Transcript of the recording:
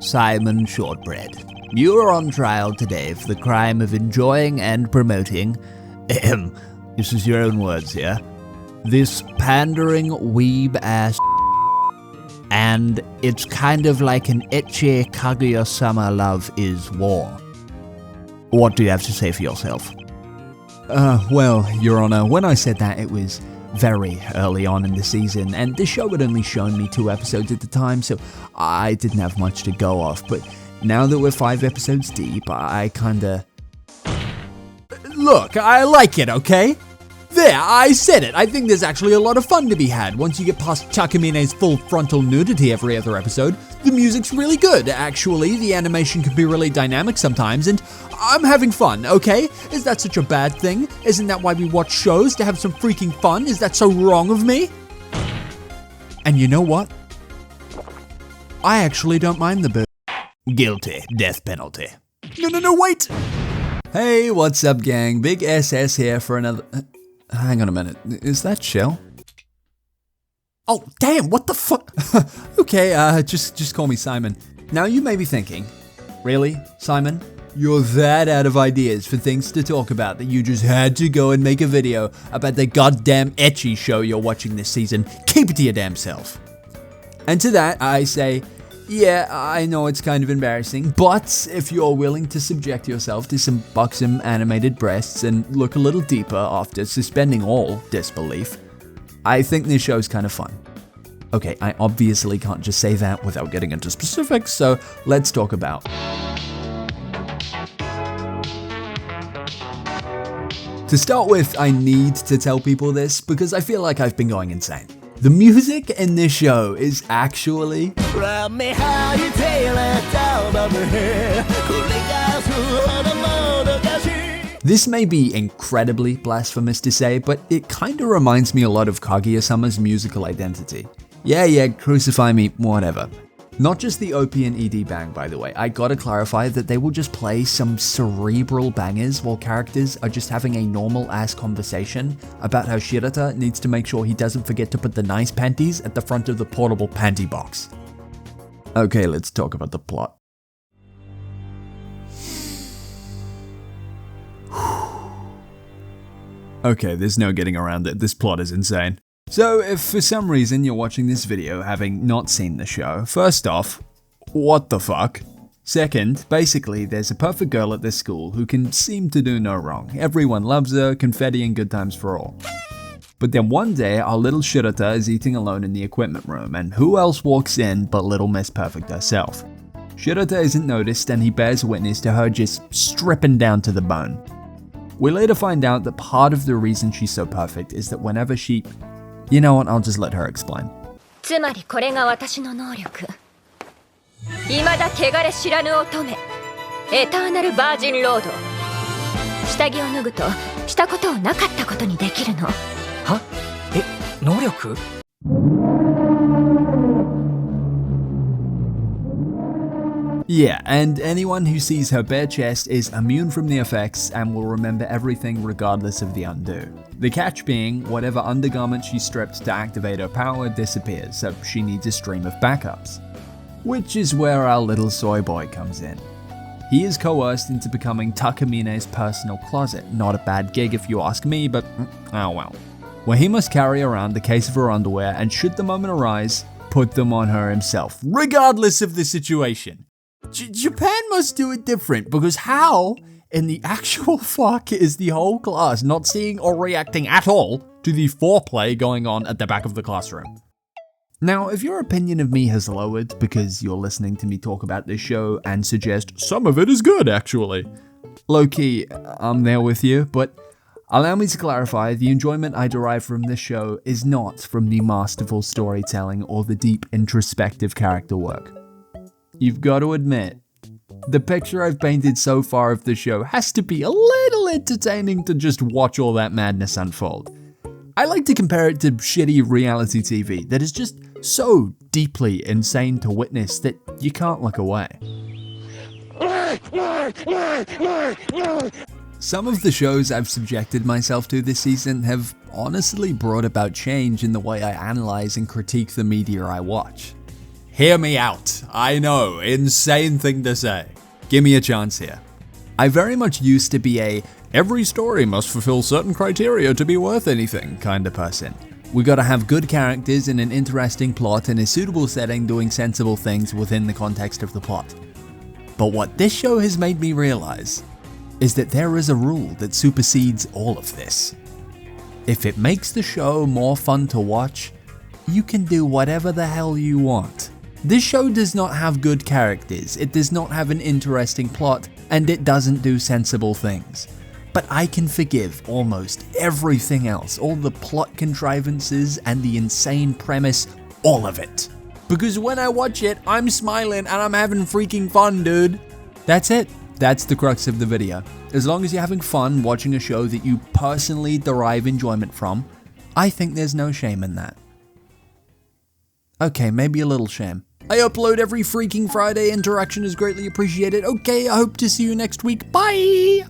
Simon Shortbread. You are on trial today for the crime of enjoying and promoting, this is your own words here, this pandering weeb-ass, and it's kind of like an ecchi Kaguya-sama love is war. What do you have to say for yourself? Well, Your Honor, when I said that, it was very early on in the season, and the show had only shown me 2 episodes at the time, so I didn't have much to go off, but now that we're 5 episodes deep, I kinda... Look, I like it, okay? There, I said it. I think there's actually a lot of fun to be had once you get past Takamine's full frontal nudity every other episode. The music's really good, actually. The animation can be really dynamic sometimes, and I'm having fun, okay? Is that such a bad thing? Isn't that why we watch shows, to have some freaking fun? Is that so wrong of me? And you know what? I actually don't mind the boo. Guilty. Death penalty. No, wait! Hey, what's up, gang? Big SS here for another... hang on a minute. Is that Shell? Oh, damn, what the fuck? Okay, just call me Simon. Now you may be thinking, really, Simon? You're that out of ideas for things to talk about that you just had to go and make a video about the goddamn ecchi show you're watching this season. Keep it to your damn self. And to that, I say, yeah, I know it's kind of embarrassing, but if you're willing to subject yourself to some buxom animated breasts and look a little deeper after suspending all disbelief, I think this show's kind of fun. Okay, I obviously can't just say that without getting into specifics, so let's talk about... To start with, I need to tell people this because I feel like I've been going insane. The music in this show is actually... This may be incredibly blasphemous to say, but it kinda reminds me a lot of Kaguya-sama's musical identity. Yeah, crucify me, whatever. Not just the OP and ED bang, by the way. I gotta clarify that they will just play some cerebral bangers while characters are just having a normal-ass conversation about how Shirota needs to make sure he doesn't forget to put the nice panties at the front of the portable panty box. Okay, let's talk about the plot. Okay, there's no getting around it. This plot is insane. So, if for some reason you're watching this video having not seen the show, first off, what the fuck? Second, basically, there's a perfect girl at this school who can seem to do no wrong. Everyone loves her, confetti and good times for all. But then one day, our little Shirota is eating alone in the equipment room, and who else walks in but little Miss Perfect herself? Shirota isn't noticed, and he bears witness to her just stripping down to the bone. We later find out that part of the reason she's so perfect is that whenever she... You know what, I'll just let her explain. つまりこれが私の能力。未だ汚れ知らぬ乙女。エターナルバージンロード。下着を脱ぐとしたことをなかったことにできるの。は？能力？ Yeah, and anyone who sees her bare chest is immune from the effects and will remember everything regardless of the undo. The catch being, whatever undergarment she stripped to activate her power disappears, so she needs a stream of backups. Which is where our little soy boy comes in. He is coerced into becoming Takamine's personal closet, not a bad gig if you ask me, but oh well. Where he must carry around the case of her underwear and should the moment arise, put them on her himself, regardless of the situation. Japan must do it different, because how in the actual fuck is the whole class not seeing or reacting at all to the foreplay going on at the back of the classroom? Now, if your opinion of me has lowered because you're listening to me talk about this show and suggest some of it is good actually, low-key, I'm there with you, but allow me to clarify, the enjoyment I derive from this show is not from the masterful storytelling or the deep introspective character work. You've got to admit, the picture I've painted so far of the show has to be a little entertaining to just watch all that madness unfold. I like to compare it to shitty reality TV that is just so deeply insane to witness that you can't look away. Some of the shows I've subjected myself to this season have honestly brought about change in the way I analyze and critique the media I watch. Hear me out. I know, insane thing to say. Give me a chance here. I very much used to be a every story must fulfill certain criteria to be worth anything kind of person. We gotta have good characters in an interesting plot in a suitable setting doing sensible things within the context of the plot. But what this show has made me realize is that there is a rule that supersedes all of this. If it makes the show more fun to watch, you can do whatever the hell you want. This show does not have good characters, it does not have an interesting plot, and it doesn't do sensible things. But I can forgive almost everything else, all the plot contrivances and the insane premise, all of it. Because when I watch it, I'm smiling and I'm having freaking fun, dude. That's it. That's the crux of the video. As long as you're having fun watching a show that you personally derive enjoyment from, I think there's no shame in that. Okay, maybe a little shame. I upload every freaking Friday, interaction is greatly appreciated. Okay, I hope to see you next week. Bye!